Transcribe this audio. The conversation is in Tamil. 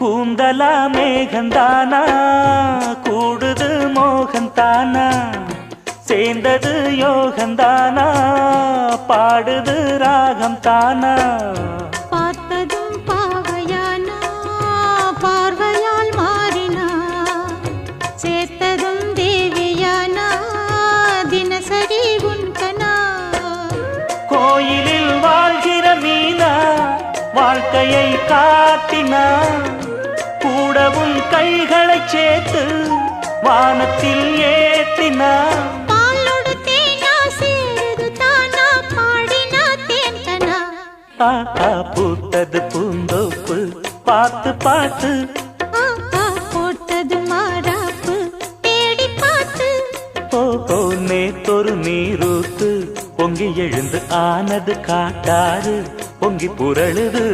கூந்தலா மேகந்தானா கூடுது மோகந்தானா சேர்ந்தது யோகந்தானா பாடுது ராகம் தானா பார்த்ததும் பாவையானா பார்வையால் மாறினா சேர்த்ததும் தேவியானா தினசரி உன்கனா கோயிலில் வாழ்கிற மீனா வாழ்க்கையை காட்டினா கூடவும் கைகளை சேர்த்து வானத்தில் ஏற்றினா பாலோடு தேனா சேருது தானா பாடினா தேன்கனா பூத்தது பூந்தோப்பு பார்த்து பார்த்து போட்டது மாறாப்பு தேடி பார்த்து ஓஹோ நேத்தொரு நீரூத்து பொங்கி எழுந்து ஆனது காட்டாறு பொங்கி புரளுது